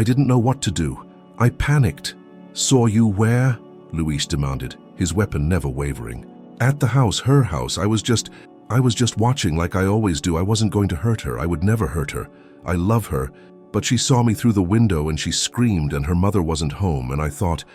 didn't know what to do. I panicked." "Saw you where?" Luis demanded, his weapon never wavering. "At the house, her house. I was just watching like I always do. I wasn't going to hurt her. I would never hurt her. I love her. But she saw me through the window and she screamed and her mother wasn't home, and I thought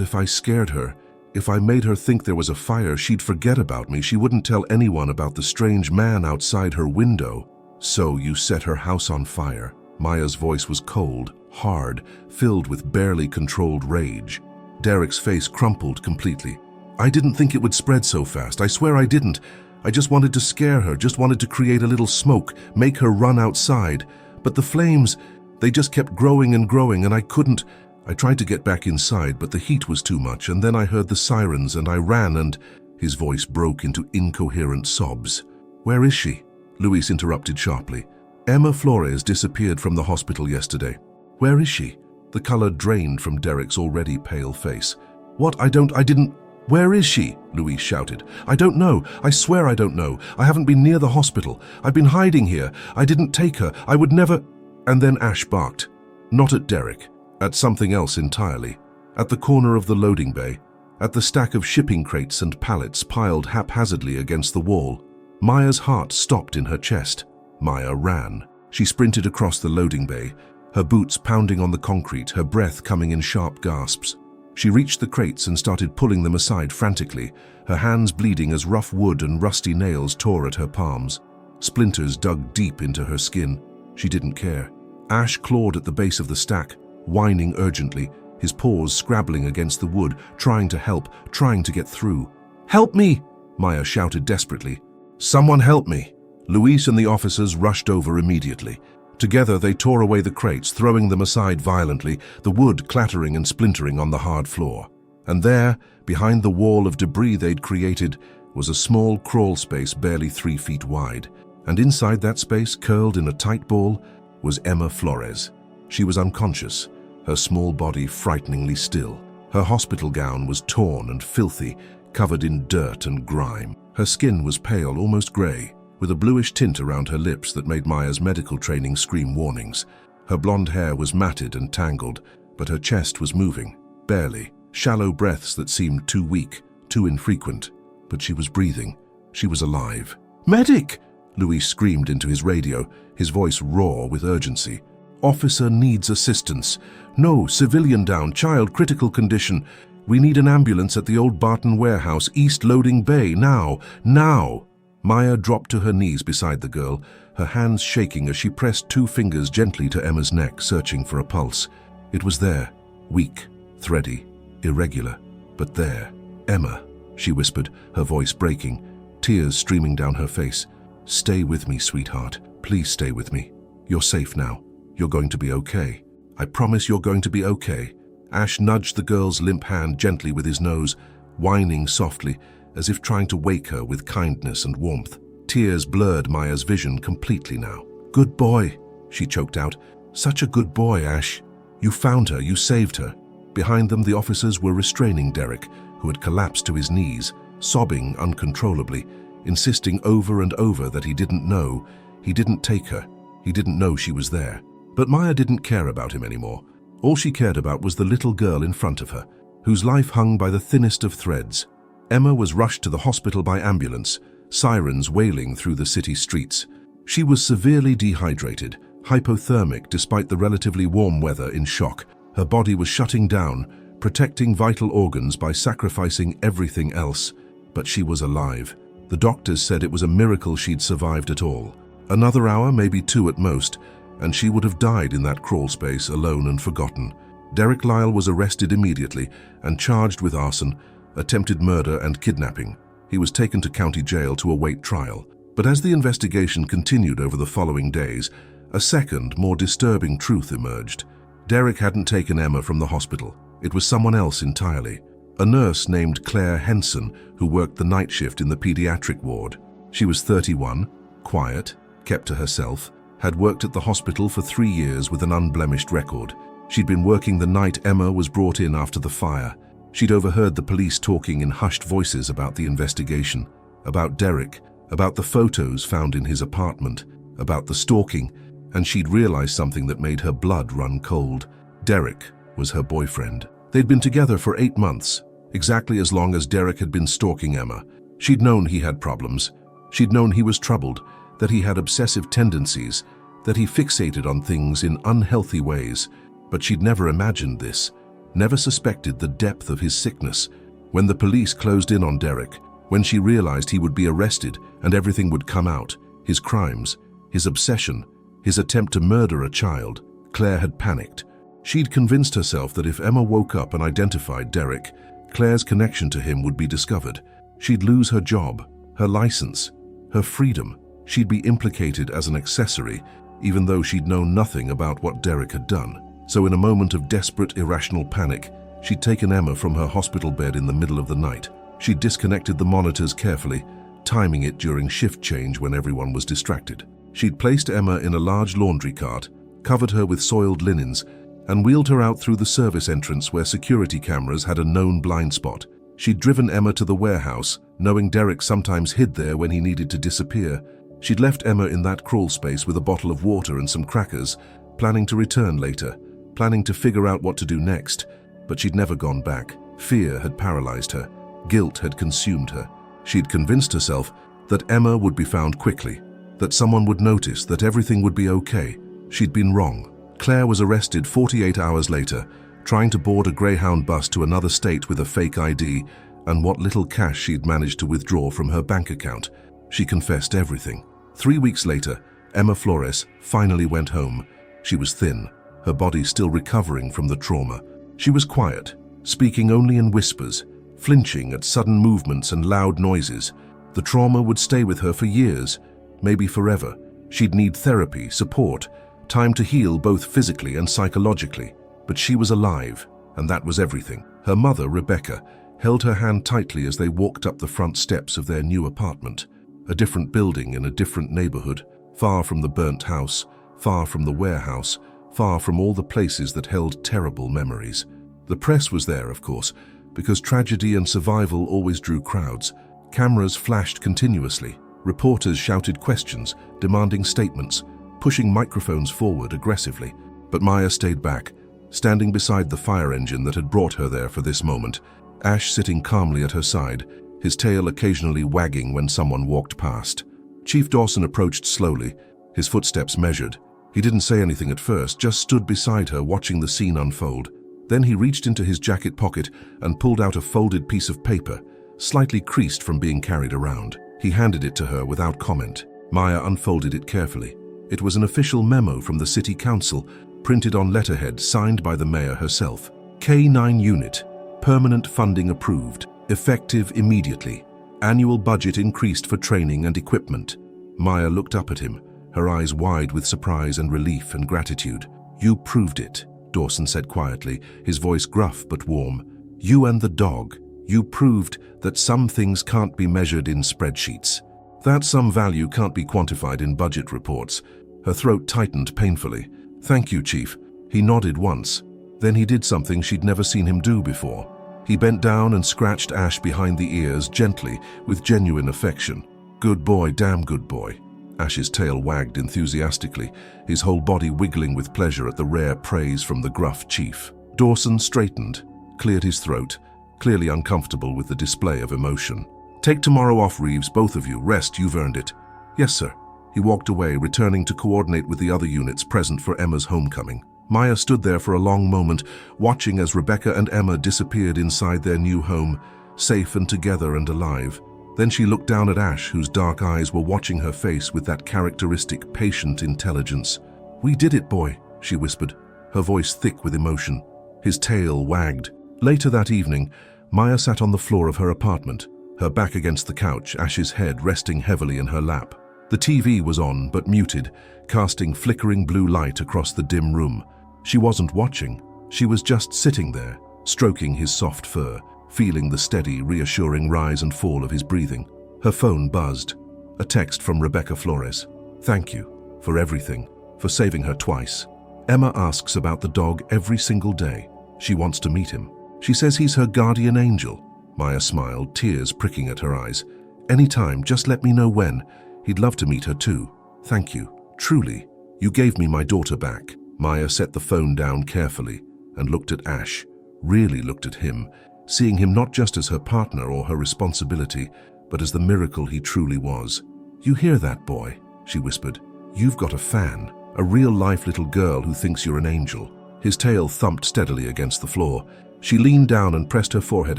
if I scared her, if I made her think there was a fire, she'd forget about me. She wouldn't tell anyone about the strange man outside her window." "So you set her house on fire." Maya's voice was cold, hard, filled with barely controlled rage. Derek's face crumpled completely. "I didn't think it would spread so fast. I swear I didn't. I just wanted to scare her, just wanted to create a little smoke, make her run outside. But the flames, they just kept growing and growing, and I couldn't. I tried to get back inside, but the heat was too much, and then I heard the sirens and I ran and—" His voice broke into incoherent sobs. "Where is she?" Luis interrupted sharply. "Emma Flores disappeared from the hospital yesterday." "Where is she?" The color drained from Derek's already pale face. "What? I didn't... Where is she?" Luis shouted. "I don't know. I swear I don't know. I haven't been near the hospital. I've been hiding here. I didn't take her. I would never..." And then Ash barked. Not at Derek. At something else entirely. At the corner of the loading bay. At the stack of shipping crates and pallets piled haphazardly against the wall. Maya's heart stopped in her chest. Maya ran. She sprinted across the loading bay, her boots pounding on the concrete, her breath coming in sharp gasps. She reached the crates and started pulling them aside frantically, her hands bleeding as rough wood and rusty nails tore at her palms. Splinters dug deep into her skin. She didn't care. Ash clawed at the base of the stack, whining urgently, his paws scrabbling against the wood, trying to help, trying to get through. "Help me!" Maya shouted desperately. "Someone help me!" Luis and the officers rushed over immediately. Together they tore away the crates, throwing them aside violently, the wood clattering and splintering on the hard floor. And there, behind the wall of debris they'd created, was a small crawl space barely 3 feet wide. And inside that space, curled in a tight ball, was Emma Flores. She was unconscious, her small body frighteningly still. Her hospital gown was torn and filthy, covered in dirt and grime. Her skin was pale, almost gray, with a bluish tint around her lips that made Maya's medical training scream warnings. Her blonde hair was matted and tangled, but her chest was moving, barely, shallow breaths that seemed too weak, too infrequent. But she was breathing. She was alive. "Medic!" Luis screamed into his radio, his voice raw with urgency. "Officer needs assistance. No, civilian down, child critical condition. We need an ambulance at the old Barton warehouse, East Loading Bay, now, now!" Maya dropped to her knees beside the girl, her hands shaking as she pressed 2 fingers gently to Emma's neck, searching for a pulse. It was there, weak, thready, irregular, But there, Emma, she whispered, her voice breaking, tears streaming down her face. Stay with me, sweetheart. Please stay with me. You're safe now. You're going to be okay. I promise you're going to be okay. Ash nudged the girl's limp hand gently with his nose, whining softly, as if trying to wake her with kindness and warmth. Tears blurred Maya's vision completely now. Good boy, she choked out. Such a good boy, Ash. You found her, you saved her. Behind them, the officers were restraining Derek, who had collapsed to his knees, sobbing uncontrollably, insisting over and over that he didn't know, he didn't take her, he didn't know she was there. But Maya didn't care about him anymore. All she cared about was the little girl in front of her, whose life hung by the thinnest of threads. Emma was rushed to the hospital by ambulance, sirens wailing through the city streets. She was severely dehydrated, hypothermic despite the relatively warm weather, in shock. Her body was shutting down, protecting vital organs by sacrificing everything else. But she was alive. The doctors said it was a miracle she'd survived at all. Another hour, maybe 2 at most, and she would have died in that crawl space, alone and forgotten. Derek Lyle was arrested immediately and charged with arson, attempted murder and kidnapping. He was taken to county jail to await trial. But as the investigation continued over the following days, a second, more disturbing truth emerged. Derek hadn't taken Emma from the hospital. It was someone else entirely. A nurse named Claire Henson, who worked the night shift in the pediatric ward. She was 31, quiet, kept to herself, had worked at the hospital for 3 years with an unblemished record. She'd been working the night Emma was brought in after the fire. She'd overheard the police talking in hushed voices about the investigation, about Derek, about the photos found in his apartment, about the stalking, and she'd realized something that made her blood run cold. Derek was her boyfriend. They'd been together for 8 months, exactly as long as Derek had been stalking Emma. She'd known he had problems. She'd known he was troubled, that he had obsessive tendencies, that he fixated on things in unhealthy ways. But she'd never imagined this, never suspected the depth of his sickness. When the police closed in on Derek, when she realized he would be arrested and everything would come out, his crimes, his obsession, his attempt to murder a child, Claire had panicked. She'd convinced herself that if Emma woke up and identified Derek, Claire's connection to him would be discovered. She'd lose her job, her license, her freedom. She'd be implicated as an accessory, even though she'd known nothing about what Derek had done. So in a moment of desperate, irrational panic, she'd taken Emma from her hospital bed in the middle of the night. She'd disconnected the monitors carefully, timing it during shift change when everyone was distracted. She'd placed Emma in a large laundry cart, covered her with soiled linens, and wheeled her out through the service entrance where security cameras had a known blind spot. She'd driven Emma to the warehouse, knowing Derek sometimes hid there when he needed to disappear. She'd left Emma in that crawl space with a bottle of water and some crackers, planning to return later, planning to figure out what to do next. But she'd never gone back. Fear had paralyzed her. Guilt had consumed her. She'd convinced herself that Emma would be found quickly, that someone would notice, that everything would be okay. She'd been wrong. Claire was arrested 48 hours later, trying to board a Greyhound bus to another state with a fake ID and what little cash she'd managed to withdraw from her bank account. She confessed everything. 3 weeks later, Emma Flores finally went home. She was thin, her body still recovering from the trauma. She was quiet, speaking only in whispers, flinching at sudden movements and loud noises. The trauma would stay with her for years, maybe forever. She'd need therapy, support, time to heal both physically and psychologically. But she was alive, and that was everything. Her mother, Rebecca, held her hand tightly as they walked up the front steps of their new apartment. A different building in a different neighborhood, far from the burnt house, far from the warehouse, far from all the places that held terrible memories. The press was there, of course, because tragedy and survival always drew crowds. Cameras flashed continuously. Reporters shouted questions, demanding statements, pushing microphones forward aggressively. But Maya stayed back, standing beside the fire engine that had brought her there for this moment, Ash sitting calmly at her side, his tail occasionally wagging when someone walked past. Chief Dawson approached slowly, his footsteps measured. He didn't say anything at first, just stood beside her watching the scene unfold. Then he reached into his jacket pocket and pulled out a folded piece of paper, slightly creased from being carried around. He handed it to her without comment. Maya unfolded it carefully. It was an official memo from the city council, printed on letterhead signed by the mayor herself. K9 Unit. Permanent funding approved. Effective immediately. Annual budget increased for training and equipment. Maya looked up at him, her eyes wide with surprise and relief and gratitude. You proved it, Dawson said quietly, his voice gruff but warm. You and the dog. You proved that some things can't be measured in spreadsheets. That some value can't be quantified in budget reports. Her throat tightened painfully. Thank you, Chief. He nodded once. Then he did something she'd never seen him do before. He bent down and scratched Ash behind the ears gently, with genuine affection. Good boy, damn good boy. Ash's tail wagged enthusiastically, his whole body wiggling with pleasure at the rare praise from the gruff chief. Dawson straightened, cleared his throat, clearly uncomfortable with the display of emotion. Take tomorrow off, Reeves, both of you. Rest, you've earned it. Yes, sir. He walked away, returning to coordinate with the other units present for Emma's homecoming. Maya stood there for a long moment, watching as Rebecca and Emma disappeared inside their new home, safe and together and alive. Then she looked down at Ash, whose dark eyes were watching her face with that characteristic, patient intelligence. We did it, boy, she whispered, her voice thick with emotion. His tail wagged. Later that evening, Maya sat on the floor of her apartment, her back against the couch, Ash's head resting heavily in her lap. The TV was on, but muted, casting flickering blue light across the dim room. She wasn't watching. She was just sitting there, stroking his soft fur, feeling the steady, reassuring rise and fall of his breathing. Her phone buzzed. A text from Rebecca Flores. Thank you for everything, for saving her twice. Emma asks about the dog every single day. She wants to meet him. She says he's her guardian angel. Maya smiled, tears pricking at her eyes. Anytime, just let me know when. He'd love to meet her too. Thank you. Truly. You gave me my daughter back. Maya set the phone down carefully and looked at Ash, really looked at him, seeing him not just as her partner or her responsibility, but as the miracle he truly was. You hear that, boy? She whispered. You've got a fan, a real-life little girl who thinks you're an angel. His tail thumped steadily against the floor. She leaned down and pressed her forehead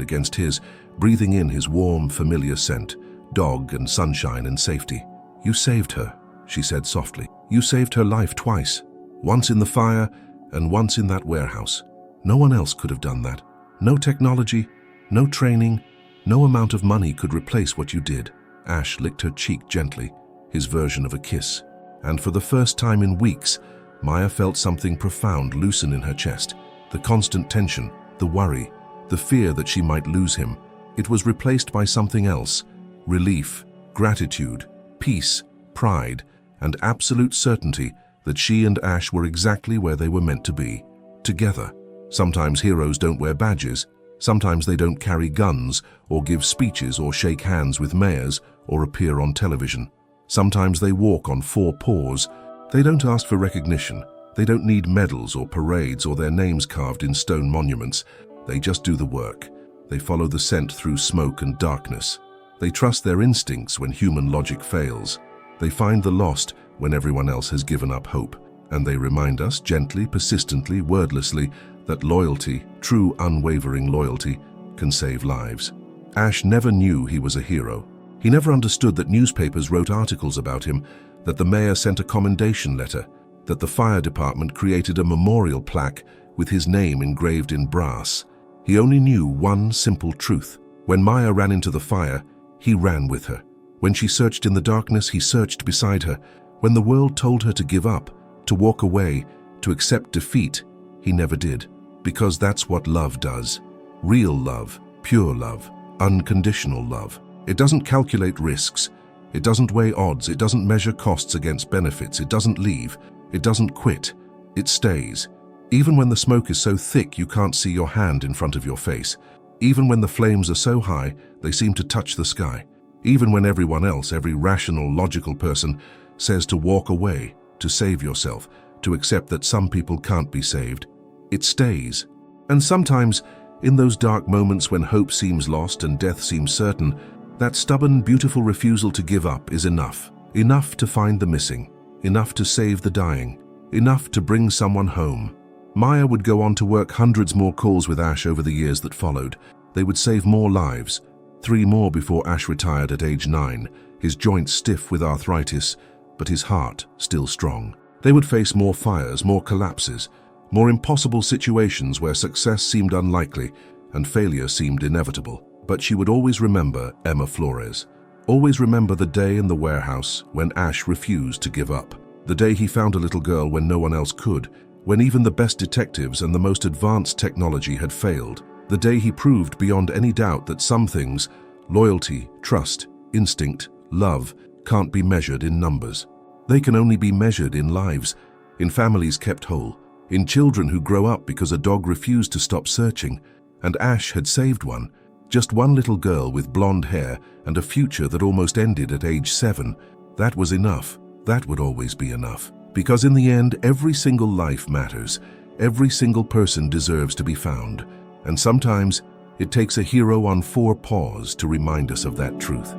against his, breathing in his warm, familiar scent, dog and sunshine and safety. You saved her, she said softly. You saved her life twice. Once in the fire, and once in that warehouse. No one else could have done that. No technology, no training, no amount of money could replace what you did. Ash licked her cheek gently, his version of a kiss. And for the first time in weeks, Maya felt something profound loosen in her chest. The constant tension, the worry, the fear that she might lose him. It was replaced by something else. Relief, gratitude, peace, pride, and absolute certainty that she and Ash were exactly where they were meant to be, together. Sometimes heroes don't wear badges, sometimes they don't carry guns, or give speeches, or shake hands with mayors, or appear on television. Sometimes they walk on four paws. They don't ask for recognition, they don't need medals or parades or their names carved in stone monuments. They just do the work. They follow the scent through smoke and darkness. They trust their instincts when human logic fails. They find the lost when everyone else has given up hope, and they remind us gently, persistently, wordlessly, that loyalty, true unwavering loyalty, can save lives. Ash never knew he was a hero. He never understood that newspapers wrote articles about him, that the mayor sent a commendation letter, that the fire department created a memorial plaque with his name engraved in brass. He only knew one simple truth. When Maya ran into the fire, he ran with her. When she searched in the darkness, he searched beside her. When the world told her to give up, to walk away, to accept defeat, he never did. Because that's what love does. Real love, pure love, unconditional love. It doesn't calculate risks. It doesn't weigh odds. It doesn't measure costs against benefits. It doesn't leave. It doesn't quit. It stays. Even when the smoke is so thick you can't see your hand in front of your face. Even when the flames are so high they seem to touch the sky. Even when everyone else, every rational, logical person, says to walk away, to save yourself, to accept that some people can't be saved, it stays. And sometimes, in those dark moments when hope seems lost and death seems certain, that stubborn, beautiful refusal to give up is enough. Enough to find the missing, enough to save the dying, enough to bring someone home. Maya would go on to work hundreds more calls with Ash over the years that followed. They would save more lives. 3 more before Ash retired at age 9, his joints stiff with arthritis, but his heart still strong. They would face more fires, more collapses, more impossible situations where success seemed unlikely, and failure seemed inevitable. But she would always remember Emma Flores. Always remember the day in the warehouse when Ash refused to give up. The day he found a little girl when no one else could, when even the best detectives and the most advanced technology had failed. The day he proved beyond any doubt that some things, loyalty, trust, instinct, love, can't be measured in numbers. They can only be measured in lives, in families kept whole, in children who grow up because a dog refused to stop searching. And Ash had saved one. Just one little girl with blonde hair and a future that almost ended at age 7. That was enough. That would always be enough. Because in the end, every single life matters. Every single person deserves to be found. And sometimes, it takes a hero on 4 paws to remind us of that truth.